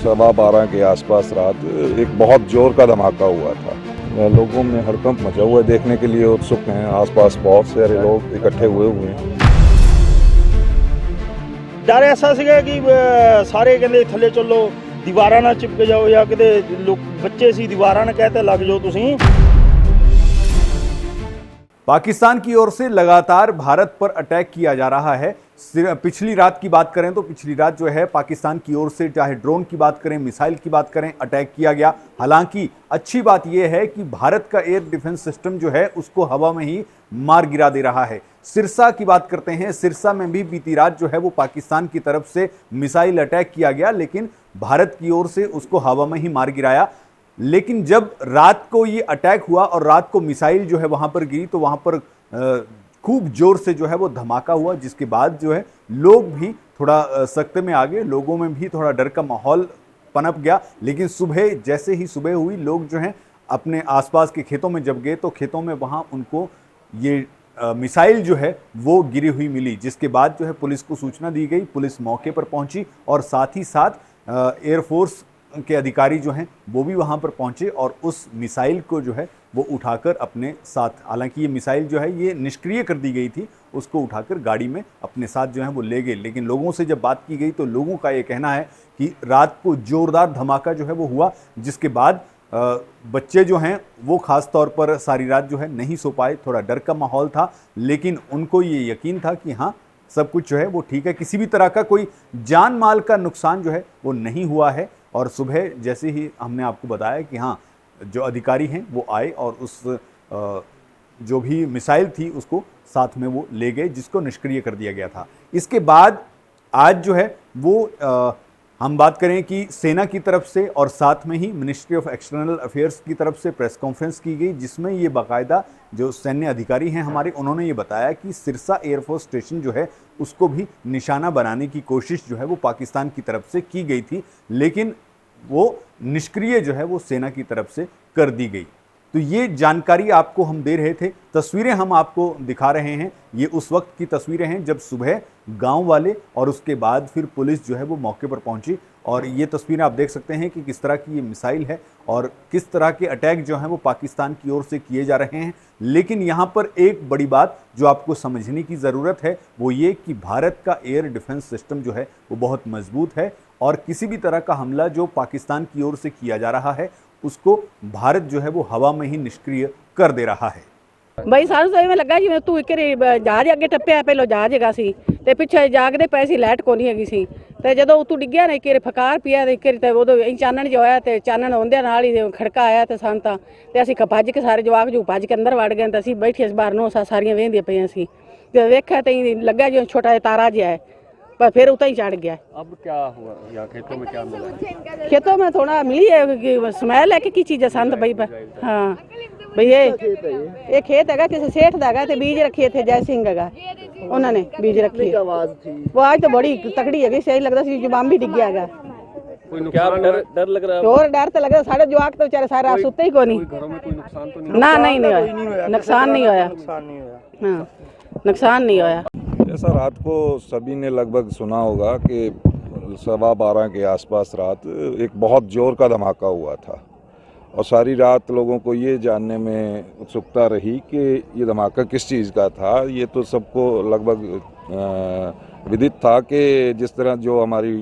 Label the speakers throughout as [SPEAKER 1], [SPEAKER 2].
[SPEAKER 1] 12:15 के आसपास रात एक बहुत जोर का धमाका हुआ था। लोगों में हड़कंप मचा हुआ है, देखने के लिए उत्सुक हैं। आसपास बहुत सारे लोग इकट्ठे हुए हैं।
[SPEAKER 2] डर ऐसा ਸੀਗਾ कि ਸਾਰੇ ਕਹਿੰਦੇ ਥੱਲੇ ਚੱਲੋ, ਦੀਵਾਰਾਂ ਨਾਲ ਚਿਪਕ ਜਾਓ ਜਾਂ ਕਿਤੇ ਬੱਚੇ ਸੀ ਦੀਵਾਰਾਂ ਨਾਲ ਕਹਤੇ ਲੱਗ ਜਾਓ ਤੁਸੀਂ।
[SPEAKER 3] पाकिस्तान की ओर से लगातार भारत पर अटैक किया जा रहा है। पिछली रात की बात करें तो पिछली रात जो है पाकिस्तान की ओर से चाहे ड्रोन की बात करें, मिसाइल की बात करें, अटैक किया गया। हालांकि अच्छी बात यह है कि भारत का एयर डिफेंस सिस्टम जो है उसको हवा में ही मार गिरा दे रहा है। सिरसा की बात करते हैं, सिरसा में भी बीती रात जो है वो पाकिस्तान की तरफ से मिसाइल अटैक किया गया, लेकिन भारत की ओर से उसको हवा में ही मार गिराया। लेकिन जब रात को ये अटैक हुआ और रात को मिसाइल जो है वहां पर गिरी तो वहां पर खूब जोर से जो है वो धमाका हुआ, जिसके बाद जो है लोग भी थोड़ा सख्ते में आ गए, लोगों में भी थोड़ा डर का माहौल पनप गया। लेकिन सुबह जैसे ही सुबह हुई, लोग जो हैं अपने आसपास के खेतों में जब गए तो खेतों में वहां उनको ये मिसाइल जो है वो गिरी हुई मिली, जिसके बाद जो है पुलिस को सूचना दी गई। पुलिस मौके पर पहुंची और साथ ही साथ एयरफोर्स के अधिकारी जो हैं वो भी वहां पर पहुंचे और उस मिसाइल को जो है वो उठाकर अपने साथ, हालांकि ये मिसाइल जो है ये निष्क्रिय कर दी गई थी, उसको उठाकर गाड़ी में अपने साथ जो है वो ले गए। लेकिन लोगों से जब बात की गई तो लोगों का ये कहना है कि रात को जोरदार धमाका जो है वो हुआ, जिसके बाद बच्चे जो हैं वो खास तौर पर सारी रात जो है नहीं सो पाए। थोड़ा डर का माहौल था, लेकिन उनको ये यकीन था कि हाँ सब कुछ जो है वो ठीक है, किसी भी तरह का कोई जान माल का नुकसान जो है वो नहीं हुआ है। और सुबह जैसे ही हमने आपको बताया कि हाँ जो अधिकारी हैं वो आए और उस जो भी मिसाइल थी उसको साथ में वो ले गए, जिसको निष्क्रिय कर दिया गया था। इसके बाद आज जो है वो हम बात करें कि सेना की तरफ से और साथ में ही मिनिस्ट्री ऑफ एक्सटर्नल अफेयर्स की तरफ से प्रेस कॉन्फ्रेंस की गई, जिसमें ये बाकायदा जो सैन्य अधिकारी हैं हमारे, उन्होंने ये बताया कि सिरसा एयरफोर्स स्टेशन जो है उसको भी निशाना बनाने की कोशिश जो है वो पाकिस्तान की तरफ से की गई थी, लेकिन वो निष्क्रिय जो है वो सेना की तरफ से कर दी गई। तो ये जानकारी आपको हम दे रहे थे, तस्वीरें हम आपको दिखा रहे हैं। ये उस वक्त की तस्वीरें हैं जब सुबह गांव वाले और उसके बाद फिर पुलिस जो है वो मौके पर पहुंची, और ये तस्वीरें आप देख सकते हैं कि किस तरह की ये मिसाइल है और किस तरह के अटैक जो हैं वो पाकिस्तान की ओर से किए जा रहे हैं। लेकिन यहाँ पर एक बड़ी बात जो आपको समझने की ज़रूरत है वो ये कि भारत का एयर डिफेंस सिस्टम जो है वो बहुत मजबूत है और किसी भी तरह का हमला जो पाकिस्तान की ओर से किया जा रहा है उसको भारत जो है वो हवा में ही निष्क्रिय कर दे रहा है।
[SPEAKER 4] ਬਈ ਸਾਨੂੰ ਤਾਂ ਇਵੇਂ ਲੱਗਾ ਜਿਵੇਂ ਤੂੰ ਇੱਕ ਜਹਾਜ਼ ਅੱਗੇ ਟੱਪਿਆ, ਪਹਿਲਾਂ ਜਹਾਜ਼ ਹੈਗਾ ਸੀ ਤੇ ਪਿੱਛੇ ਜਾਗਦੇ ਪਏ ਸੀ, ਲਾਈਟ ਕੋਈ ਨਹੀਂ ਹੈਗੀ ਸੀ ਤੇ ਜਦੋਂ ਉਤੋਂ ਡਿੱਗਿਆ ਨਾ ਕਿ ਫਕਾਰ ਪਿਆ ਤੇ ਕਿ ਤੇ ਉਦੋਂ ਚਾਨਣ ਜੋ ਹੋਇਆ ਤੇ ਚਾਨਣ ਹੁੰਦਿਆਂ ਨਾਲ ਹੀ ਖੜਕਾ ਆਇਆ ਤੇ ਸਾਨੂੰ ਤਾਂ ਤੇ ਅਸੀਂ ਭੱਜ ਕੇ ਸਾਰੇ ਜਵਾਕ ਜੋ ਭੱਜ ਕੇ ਅੰਦਰ ਵੜ ਗਏ ਤੇ ਅਸੀਂ ਬੈਠੇ ਇਸ ਬਾਹਰ ਨੂੰ ਸਾਰੀਆਂ ਵੇਂਦੀਆਂ ਪਈਆਂ ਸੀ ਤੇ ਵੇਖਿਆ ਤੇ ਲੱਗਾ ਜਿਵੇਂ ਛੋਟਾ ਜਿਹਾ ਤਾਰਾ ਜਿਹਾ ਹੈ, पर फिर उतना ही चढ़ गया। अब क्या हुआ यहाँ खेतों में, क्या मिला? खेतों में थोड़ा मिली है कि स्मेल है कि चीज़ है संत भाई पर। हाँ भाई ये खेत है किसी सेठ दा है, बीज रखे थे जय सिंह है उन्होंने बीज रखी। आवाज थी वो आज तो बड़ी तकड़ी है, सही लगता सी जो बम भी डिग गया। क्या डर लग रहा है? और डर तो लग रहा, सारे जवाक तो बेचारे सारे सुते ही को नहीं। घरों में कोई नुकसान तो नहीं? ना नहीं होया, नुकसान नहीं होया। हाँ नुकसान नहीं होया।
[SPEAKER 1] ऐसा रात को सभी ने लगभग सुना होगा कि 12:15 के आसपास रात एक बहुत जोर का धमाका हुआ था और सारी रात लोगों को ये जानने में उत्सुकता रही कि ये धमाका किस चीज़ का था। ये तो सबको लगभग विदित था कि जिस तरह जो हमारी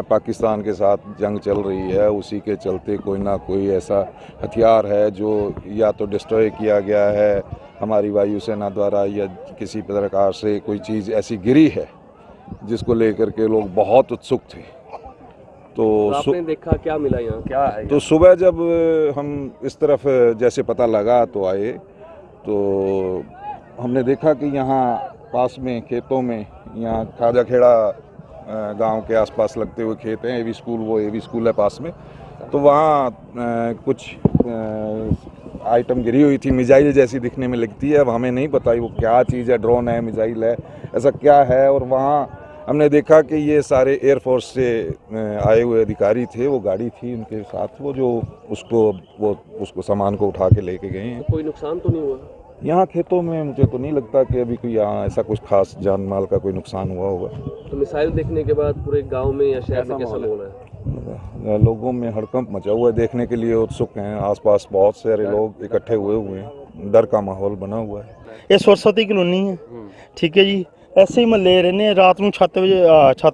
[SPEAKER 1] पाकिस्तान के साथ जंग चल रही है उसी के चलते कोई ना कोई ऐसा हथियार है जो या तो डिस्ट्रॉय किया गया है हमारी वायुसेना द्वारा या किसी प्रकार से कोई चीज़ ऐसी गिरी है जिसको लेकर के लोग बहुत उत्सुक थे। तो आपने देखा क्या मिला यहाँ, क्या है? तो सुबह जब हम इस तरफ जैसे पता लगा तो आए तो हमने देखा कि यहाँ पास में खेतों में, यहाँ खाजा खेड़ा गांव के आसपास लगते हुए खेत हैं, एवी स्कूल, वो एवी स्कूल है पास में, तो वहाँ कुछ आइटम गिरी हुई थी, मिसाइल जैसी दिखने में लगती है। अब हमें नहीं पता वो क्या चीज़ है, ड्रोन है, मिसाइल है, ऐसा क्या है। और वहाँ हमने देखा कि ये सारे एयरफोर्स से आए हुए अधिकारी थे, वो गाड़ी थी उनके साथ, वो जो उसको सामान को उठा के लेके गए हैं।
[SPEAKER 5] कोई नुकसान तो नहीं हुआ
[SPEAKER 1] यहाँ खेतों में? मुझे तो नहीं लगता कि अभी कोई यहाँ ऐसा कुछ खास जान माल का कोई नुकसान हुआ होगा।
[SPEAKER 5] तो मिसाइल देखने के बाद पूरे गांव में या शहर में कैसा माहौल है?
[SPEAKER 1] लोगों में हड़कंप मचा हुआ है, देखने के लिए उत्सुक हैं। आसपास बहुत सारे लोग इकट्ठे हुए हैं, डर का माहौल बना हुआ है।
[SPEAKER 2] ਇਹ ਸਰਸਵਤੀ ਕਲੋਨੀ ਹੈ, ਠੀਕ ਹੈ ਜੀ। ਐਸੇ ਹੀ ਮਹੱਲੇ ਰਹਿੰਦੇ ਹਾਂ। ਰਾਤ ਨੂੰ ਛੱਤ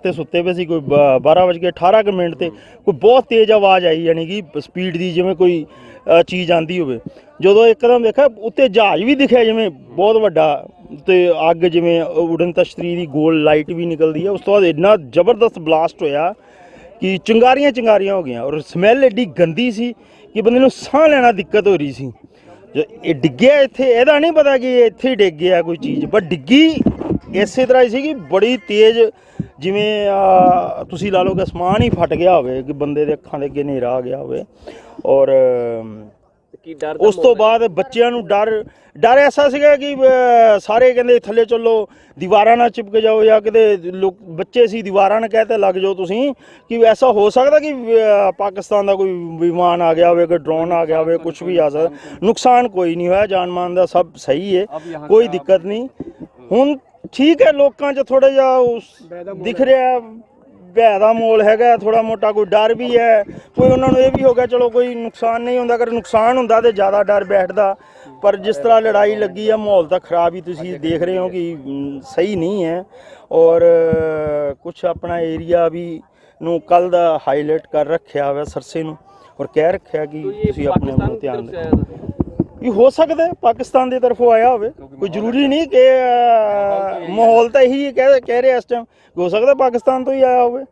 [SPEAKER 2] ਤੇ ਸੁੱਤੇ ਪਏ ਸੀ, ਕੋਈ 12:18 ਤੇ ਕੋਈ ਬਹੁਤ ਤੇਜ਼ ਆਵਾਜ਼ ਆਈ, ਯਾਨੀ ਕਿ ਸਪੀਡ ਦੀ, ਜਿਵੇਂ ਕੋਈ ਚੀਜ਼ ਆਂਦੀ ਹੋਵੇ। ਜਦੋਂ ਇੱਕਦਮ ਵੇਖਿਆ ਉੱਤੇ ਜਹਾਜ਼ ਵੀ ਦਿਖਿਆ ਜਿਵੇਂ ਬਹੁਤ ਵੱਡਾ, ਤੇ ਅੱਗ ਜਿਵੇਂ ਉਡਨ ਤਸ਼ਤਰੀ ਦੀ ਗੋਲ ਲਾਈਟ ਵੀ ਨਿਕਲਦੀ ਹੈ। ਉਸ ਤੋਂ ਬਾਅਦ ਇੰਨਾ ਜ਼ਬਰਦਸਤ ਬਲਾਸਟ ਹੋਇਆ ਕਿ ਚਿੰਗਾਰੀਆਂ ਹੋ ਗਈਆਂ, ਔਰ ਸਮੈਲ ਐਡੀ ਗੰਦੀ ਸੀ ਕਿ ਬੰਦੇ ਨੂੰ ਸਾਹ ਲੈਣਾ ਦਿੱਕਤ ਹੋ ਰਹੀ ਸੀ। ਜੋ ਇਹ ਡਿੱਗਿਆ ਇੱਥੇ, ਇਹਦਾ ਨਹੀਂ ਪਤਾ ਕਿ ਇੱਥੇ ਹੀ ਡਿੱਗ ਗਿਆ ਕੋਈ ਚੀਜ਼, ਪਰ ਡਿੱਗੀ ਇਸੇ ਤਰ੍ਹਾਂ ਹੀ ਸੀ ਕਿ ਬੜੀ ਤੇਜ਼, ਜਿਵੇਂ ਤੁਸੀਂ ਲਾ ਲਓ ਕਿ ਅਸਮਾਨ ਹੀ ਫਟ ਗਿਆ ਹੋਵੇ, ਕਿ ਬੰਦੇ ਦੇ ਅੱਖਾਂ ਦੇ ਅੱਗੇ ਹਨੇਰਾ ਆ ਗਿਆ ਹੋਵੇ। ਔਰ ਉਸ ਤੋਂ ਬਾਅਦ ਬੱਚਿਆਂ ਨੂੰ ਡਰ ਐਸਾ ਸੀਗਾ ਕਿ ਸਾਰੇ ਕਹਿੰਦੇ ਥੱਲੇ ਚੱਲੋ, ਦੀਵਾਰਾਂ ਨਾਲ ਚਿਪਕ ਜਾਓ, ਜਾਂ ਕਿਤੇ ਬੱਚੇ ਸੀ ਦੀਵਾਰਾਂ ਨਾਲ ਕਹਿ ਲੱਗ ਜਾਓ ਤੁਸੀਂ, ਕਿ ਐਸਾ ਹੋ ਸਕਦਾ ਕਿ ਪਾਕਿਸਤਾਨ ਦਾ ਕੋਈ ਵਿਮਾਨ ਆ ਗਿਆ ਹੋਵੇ, ਕੋਈ ਡਰੋਨ ਆ ਗਿਆ ਹੋਵੇ, ਕੁਝ ਵੀ ਆ ਸਕਦਾ। ਨੁਕਸਾਨ ਕੋਈ ਨਹੀਂ ਹੋਇਆ, ਜਾਨ ਮਾਨ ਦਾ ਸਭ ਸਹੀ ਹੈ, ਕੋਈ ਦਿੱਕਤ ਨਹੀਂ। ਹੁਣ ਠੀਕ ਹੈ, ਲੋਕਾਂ 'ਚ ਥੋੜ੍ਹਾ ਜਿਹਾ ਦਿਖ ਰਿਹਾ ਭੈ ਦਾ ਮੋਲ ਹੈਗਾ, ਥੋੜ੍ਹਾ ਮੋਟਾ ਕੋਈ ਡਰ ਵੀ ਹੈ, ਕੋਈ ਉਹਨਾਂ ਨੂੰ ਇਹ ਵੀ ਹੋ ਗਿਆ ਚਲੋ ਕੋਈ ਨੁਕਸਾਨ ਨਹੀਂ ਹੁੰਦਾ। ਅਗਰ ਨੁਕਸਾਨ ਹੁੰਦਾ ਤਾਂ ਜ਼ਿਆਦਾ ਡਰ ਬੈਠਦਾ, ਪਰ ਜਿਸ ਤਰ੍ਹਾਂ ਲੜਾਈ ਲੱਗੀ ਆ, ਮਾਹੌਲ ਤਾਂ ਖਰਾਬ ਹੀ ਤੁਸੀਂ ਦੇਖ ਰਹੇ ਹੋ ਕਿ ਸਹੀ ਨਹੀਂ ਹੈ। ਔਰ ਕੁਛ ਆਪਣਾ ਏਰੀਆ ਵੀ ਨੂੰ ਕੱਲ੍ਹ ਦਾ ਹਾਈਲਾਈਟ ਕਰ ਰੱਖਿਆ ਹੋਇਆ ਸਰਸੇ ਨੂੰ, ਔਰ ਕਹਿ ਰੱਖਿਆ ਕਿ ਤੁਸੀਂ ਆਪਣੇ ਆਪ ਨੂੰ ਧਿਆਨ ਰੱਖੋ। ਇਹ ਹੋ ਸਕਦਾ ਪਾਕਿਸਤਾਨ ਦੀ ਤਰਫੋਂ ਆਇਆ ਹੋਵੇ, ਕੋਈ ਜ਼ਰੂਰੀ ਨਹੀਂ ਕਿ ਮਾਹੌਲ ਤਾਂ ਇਹੀ ਕਹਿ ਰਿਹਾ ਇਸ ਟਾਈਮ, ਹੋ ਸਕਦਾ ਪਾਕਿਸਤਾਨ ਤੋਂ ਹੀ ਆਇਆ ਹੋਵੇ।